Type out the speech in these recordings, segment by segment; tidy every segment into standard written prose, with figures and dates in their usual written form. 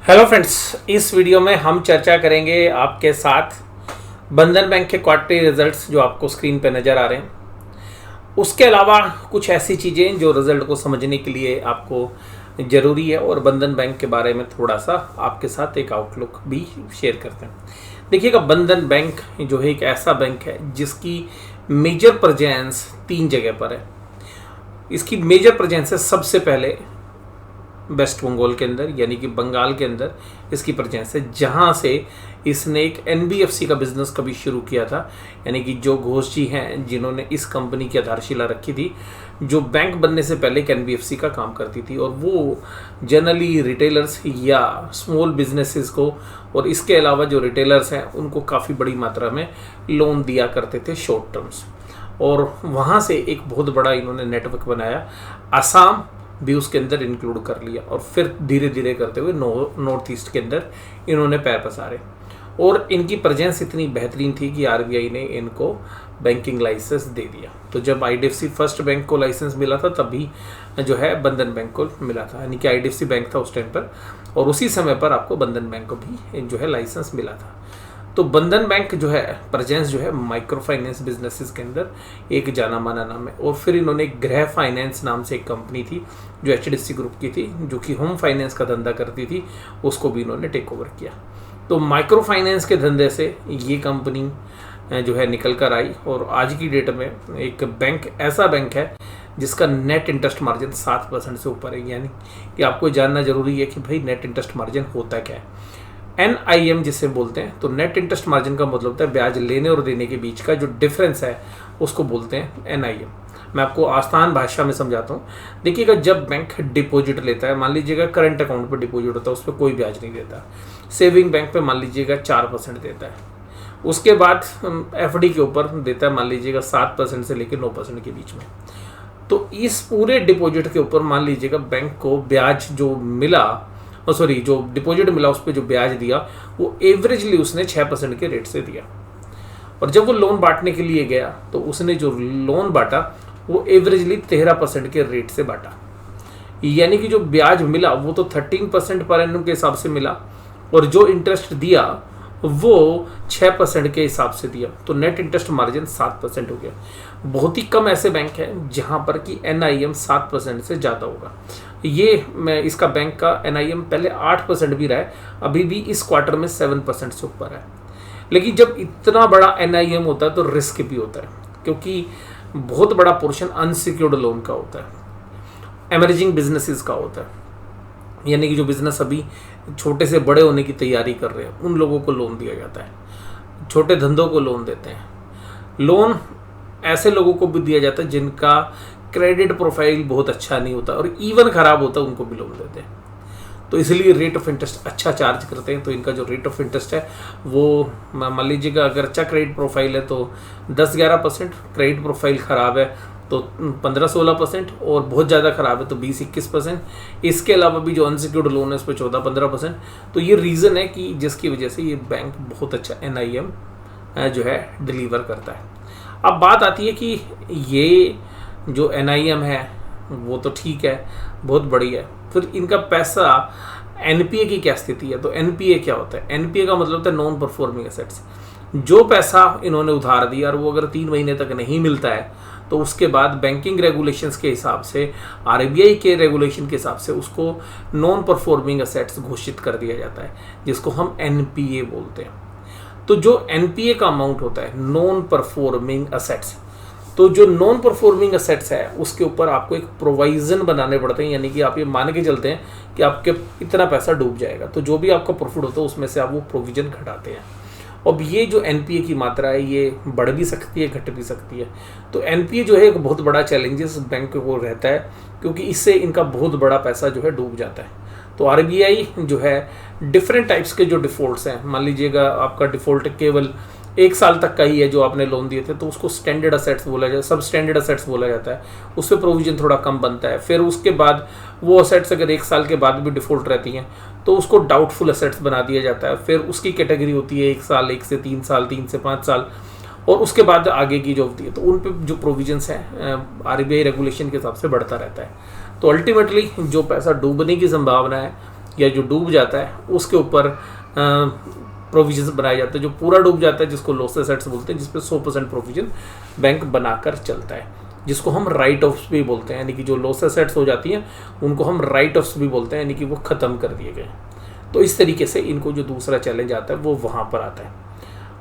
Hello friends, इस video में हम चर्चा करेंगे आपके साथ बंधन बैंक के क्वार्टरली रिजल्ट्स जो आपको स्क्रीन पे नज़र आ रहे हैं। उसके अलावा कुछ ऐसी चीज़ें जो रिज़ल्ट को समझने के लिए आपको ज़रूरी है और बंधन बैंक के बारे में थोड़ा सा आपके साथ एक आउटलुक भी शेयर करते हैं। देखिएगा, बंधन बैंक जो है एक ऐसा बैंक है जिसकी मेजर प्रेजेंस 3 जगह पर है। इसकी मेजर प्रेजेंस है सबसे पहले वेस्ट बंगाल के अंदर, यानी कि बंगाल के अंदर इसकी प्रेजेंस है, जहाँ से इसने एक एनबीएफसी का बिजनेस कभी शुरू किया था। यानी कि जो घोष जी हैं जिन्होंने इस कंपनी की आधारशिला रखी थी, जो बैंक बनने से पहले एक एनबीएफसी का काम करती थी, और वो जनरली रिटेलर्स या स्मॉल बिजनेसेस को और इसके अलावा जो रिटेलर्स हैं उनको काफ़ी बड़ी मात्रा में लोन दिया करते थे शॉर्ट टर्म्स। और वहाँ से एक बहुत बड़ा इन्होंने नेटवर्क बनाया, आसाम भी उसके अंदर इंक्लूड कर लिया, और फिर धीरे धीरे करते हुए नॉर्थ ईस्ट के अंदर इन्होंने पैर पसारे। और इनकी प्रेजेंस इतनी बेहतरीन थी कि आरबीआई ने इनको बैंकिंग लाइसेंस दे दिया। तो जब आईडीएफसी फर्स्ट बैंक को लाइसेंस मिला था तभी जो है बंधन बैंक को मिला था, यानी कि आईडीएफसी बैंक था उस टाइम पर, और उसी समय पर आपको बंधन बैंक को भी जो है लाइसेंस मिला था। तो बंधन बैंक जो है प्रेजेंस जो है माइक्रो फाइनेंस बिजनेसेस के अंदर एक जाना माना नाम है। और फिर इन्होंने गृह फाइनेंस नाम से एक कंपनी थी जो एचडीएफसी ग्रुप की थी, जो कि होम फाइनेंस का धंधा करती थी, उसको भी इन्होंने टेक ओवर किया। तो माइक्रो फाइनेंस के धंधे से ये कंपनी जो है निकल कर आई, और आज की डेट में एक बैंक ऐसा बैंक है जिसका नेट इंटरेस्ट मार्जिन 7% से ऊपर है। यानी कि आपको जानना जरूरी है कि भाई नेट इंटरेस्ट मार्जिन होता क्या है। NIM जिसे बोलते हैं, तो नेट इंटरेस्ट मार्जिन का मतलब होता है ब्याज लेने और देने के बीच का जो डिफरेंस है उसको बोलते हैं NIM। मैं आपको आसान भाषा में समझाता हूँ। देखिएगा, जब बैंक डिपॉजिट लेता है, मान लीजिएगा करंट अकाउंट पर डिपॉजिट होता है, उस पर कोई ब्याज नहीं देता। सेविंग बैंक पे मान लीजिएगा 4% देता है। उसके बाद FD के ऊपर देता है मान लीजिएगा 7% से लेकर 9% के बीच में। तो इस पूरे डिपॉजिट के ऊपर मान लीजिएगा बैंक को ब्याज जो मिला, जो डिपॉजिट मिला उस पर जो ब्याज दिया वो एवरेजली उसने 6% के रेट से दिया। और जब वो लोन बांटने के लिए गया तो उसने जो लोन बांटा वो एवरेजली 13% के रेट से बांटा। यानी कि जो ब्याज मिला वो तो 13% पर एनम के हिसाब से मिला, और जो इंटरेस्ट दिया वो 6% के हिसाब से दिया। तो नेट इंटरेस्ट मार्जिन 7% हो गया। बहुत ही कम ऐसे बैंक हैं जहां पर कि NIM 7% से ज़्यादा होगा। ये मैं इसका बैंक का NIM पहले 8% भी रहा है, अभी भी इस क्वार्टर में 7% से ऊपर है। लेकिन जब इतना बड़ा NIM होता है तो रिस्क भी होता है, क्योंकि बहुत बड़ा पोर्शन अनसिक्योर्ड लोन का होता है, एमर्जिंग बिजनेसेस का होता है। यानी कि जो बिजनेस अभी छोटे से बड़े होने की तैयारी कर रहे हैं उन लोगों को लोन दिया जाता है, छोटे धंधों को लोन देते हैं। लोन ऐसे लोगों को भी दिया जाता है जिनका क्रेडिट प्रोफाइल बहुत अच्छा नहीं होता और इवन खराब होता है, उनको भी लोन देते हैं। तो इसलिए रेट ऑफ इंटरेस्ट अच्छा चार्ज करते हैं। तो इनका जो रेट ऑफ इंटरेस्ट है वो मान लीजिएगा, अगर अच्छा क्रेडिट प्रोफाइल है तो 10-11%, क्रेडिट प्रोफाइल ख़राब है तो 15-16%, और बहुत ज़्यादा ख़राब है तो 20-21%। इसके अलावा भी जो अनसिक्योर्ड लोन है उस पर 14-15%। तो ये रीज़न है कि जिसकी वजह से ये बैंक बहुत अच्छा NIM जो है डिलीवर करता है। अब बात आती है कि ये जो NIM है वो तो ठीक है, बहुत बढ़िया है, फिर इनका पैसा NPA की क्या स्थिति है। तो NPA क्या होता है? NPA का मतलब होता है नॉन परफॉर्मिंग एसेट्स। जो पैसा इन्होंने उधार दिया और वो अगर 3 महीने तक नहीं मिलता है तो उसके बाद बैंकिंग रेगुलेशंस के हिसाब से, RBI के रेगुलेशन के हिसाब से उसको नॉन परफॉर्मिंग एसेट्स घोषित कर दिया जाता है, जिसको हम NPA बोलते हैं। तो जो NPA का अमाउंट होता है, नॉन परफॉर्मिंग एसेट्स, तो जो नॉन परफॉर्मिंग एसेट्स है उसके ऊपर आपको एक प्रोविजन बनाने पड़ते हैं। यानी कि आप ये मान के चलते हैं कि आपके इतना पैसा डूब जाएगा, तो जो भी आपका प्रॉफिट होता है उसमें से आप वो प्रोविजन घटाते हैं। अब ये जो NPA की मात्रा है ये बढ़ भी सकती है, घट भी सकती है। तो NPA जो है एक बहुत बड़ा चैलेंजेस बैंक को रहता है, क्योंकि इससे इनका बहुत बड़ा पैसा जो है डूब जाता है। तो RBI जो है डिफरेंट टाइप्स के जो डिफ़ॉल्ट्स हैं, मान लीजिएगा आपका डिफ़ॉल्ट केवल 1 साल तक का ही है जो आपने लोन दिए थे, तो उसको स्टैंडर्ड असेट्स बोला जाता है, सब स्टैंडर्ड असेट्स बोला जाता है। उस पर प्रोविजन थोड़ा कम बनता है। फिर उसके बाद वो असेट्स अगर 1 साल के बाद भी डिफ़ॉल्ट रहती हैं तो उसको डाउटफुल असेट्स बना दिया जाता है। फिर उसकी कैटेगरी होती है 1 साल, 1 से 3 साल, 3 से 5 साल, और उसके बाद आगे की जो होती है तो उन पे जो प्रोविजंस हैं RBI रेगुलेशन के हिसाब से बढ़ता रहता है। तो अल्टीमेटली जो पैसा डूबने की संभावना है या जो डूब जाता है उसके ऊपर प्रोविजन बनाए जाते हैं। जो पूरा डूब जाता है जिसको लॉस एसेट्स बोलते हैं, जिसपे 100% प्रोविजन बैंक बनाकर चलता है, जिसको हम राइट ऑफ्स भी बोलते हैं, यानी कि जो लॉस एसेट्स हो जाती हैं उनको हम राइट ऑफ्स भी बोलते हैं, यानी कि वो ख़त्म कर दिए गए। तो इस तरीके से इनको जो दूसरा चैलेंज आता है वो वहाँ पर आता है।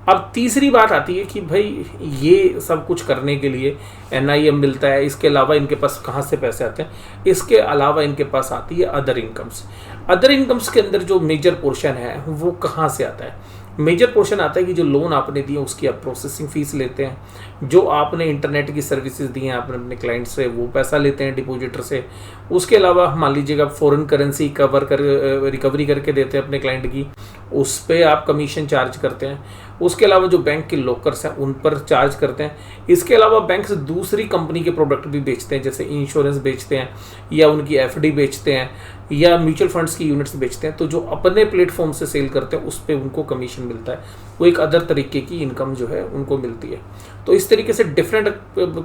अब तीसरी बात आती है कि भाई ये सब कुछ करने के लिए NIM मिलता है, इसके अलावा इनके पास कहाँ से पैसे आते हैं, इसके अलावा इनके पास आती है अदर इनकम्स। अदर इनकम्स के अंदर जो मेजर पोर्शन है वो कहाँ से आता है? मेजर पोर्शन आता है कि जो लोन आपने दिए उसकी आप प्रोसेसिंग फीस लेते हैं, जो आपने इंटरनेट की सर्विसेज दी हैं आपने अपने क्लाइंट से वो पैसा लेते हैं डिपॉजिटर से। उसके अलावा मान लीजिएगा फॉरेन करेंसी रिकवरी करके देते हैं अपने क्लाइंट की, उस पर आप कमीशन चार्ज करते हैं। उसके अलावा जो बैंक के लॉकर्स हैं उन पर चार्ज करते हैं। इसके अलावा बैंक से दूसरी कंपनी के प्रोडक्ट भी बेचते हैं, जैसे इंश्योरेंस बेचते हैं या उनकी FD बेचते हैं या म्यूचुअल फंड्स की यूनिट्स बेचते हैं। तो जो अपने प्लेटफॉर्म से सेल करते हैं उस पर उनको कमीशन मिलता है, वो एक अदर तरीके की इनकम जो है उनको मिलती है। तो इस तरीके से डिफरेंट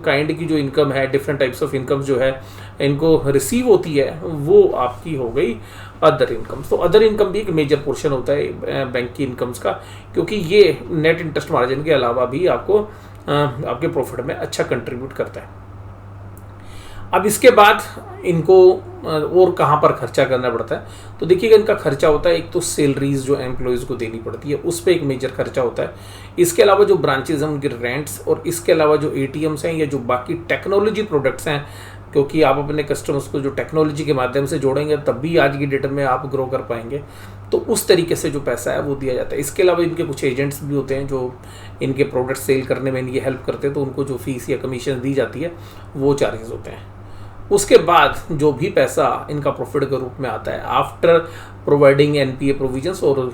काइंड की जो इनकम है, डिफरेंट टाइप्स ऑफ इनकम जो है इनको रिसीव होती है, वो आपकी हो गई अदर इनकम। तो अदर इनकम भी एक मेजर पोर्शन होता है बैंक की इनकम्स का, क्योंकि ये नेट इंटरेस्ट मार्जिन के अलावा भी आपको आपके प्रॉफिट में अच्छा कंट्रीब्यूट करता है। अब इसके बाद इनको और कहाँ पर खर्चा करना पड़ता है, तो देखिएगा इनका खर्चा होता है, एक तो सैलरीज जो एम्प्लॉयज़ को देनी पड़ती है उस पर एक मेजर खर्चा होता है। इसके अलावा जो ब्रांचेज हैं उनके रेंट्स, और इसके अलावा जो ATMs हैं या जो बाकी टेक्नोलॉजी प्रोडक्ट्स हैं, क्योंकि आप अपने कस्टमर्स को जो टेक्नोलॉजी के माध्यम से जोड़ेंगे तब भी आज की डेट में आप ग्रो कर पाएंगे। तो उस तरीके से जो पैसा है वो दिया जाता है। इसके अलावा इनके कुछ एजेंट्स भी होते हैं जो इनके प्रोडक्ट सेल करने में इनकी हेल्प करते हैं, तो उनको जो फीस या कमीशन दी जाती है वो चार्जेस होते हैं। उसके बाद जो भी पैसा इनका प्रॉफिट के रूप में आता है आफ्टर प्रोवाइडिंग NPA प्रोविजंस और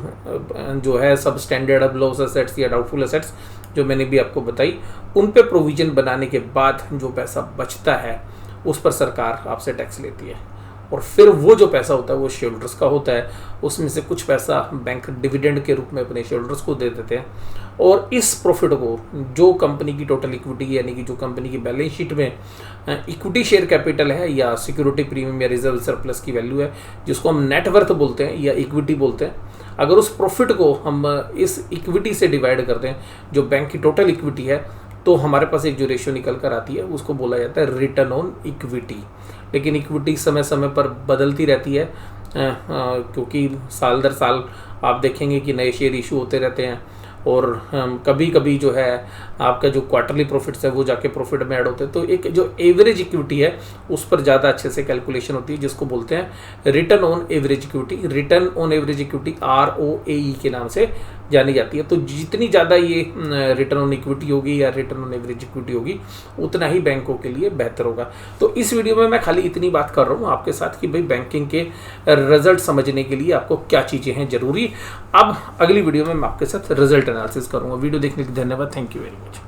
जो है सब स्टैंडर्ड लॉस एसेट्स या डाउटफुल एसेट्स जो मैंने भी आपको बताई, उन पे प्रोविजन बनाने के बाद जो पैसा बचता है उस पर सरकार आपसे टैक्स लेती है, और फिर वो जो पैसा होता है वो शेयर होल्डर्स का होता है। उसमें से कुछ पैसा बैंक डिविडेंड के रूप में अपने शेयर होल्डर्स को दे देते हैं, और इस प्रॉफिट को जो कंपनी की टोटल इक्विटी यानी कि जो कंपनी की बैलेंस शीट में इक्विटी शेयर कैपिटल है या सिक्योरिटी प्रीमियम या रिजर्व सरप्लस की वैल्यू है, जिसको हम नेट वर्थ बोलते हैं या इक्विटी बोलते हैं, अगर उस प्रॉफिट को हम इस इक्विटी से डिवाइड करते हैं जो बैंक की टोटल इक्विटी है, तो हमारे पास एक जो रेशियो निकल कर आती है उसको बोला जाता है रिटर्न ऑन इक्विटी। लेकिन इक्विटी समय समय पर बदलती रहती है, क्योंकि साल दर साल आप देखेंगे कि नए शेयर इशू होते रहते हैं, और कभी कभी जो है आपका जो क्वार्टरली प्रॉफिट्स है वो जाके प्रॉफिट में ऐड होते हैं। तो एक जो एवरेज इक्विटी है उस पर ज़्यादा अच्छे से कैलकुलेशन होती है, जिसको बोलते हैं return on average equity. Return on average equity ROAE के नाम से जानी जाती है। तो जितनी ज़्यादा ये रिटर्न ऑन इक्विटी होगी या रिटर्न ऑन एवरेज इक्विटी होगी, उतना ही बैंकों के लिए बेहतर होगा। तो इस वीडियो में मैं खाली इतनी बात कर रहा हूँ आपके साथ कि भाई बैंकिंग के रिजल्ट समझने के लिए आपको क्या चीज़ें हैं ज़रूरी। अब अगली वीडियो में मैं आपके साथ रिजल्ट एनालिसिस करूँगा। वीडियो देखने के लिए धन्यवाद। Thank you very much.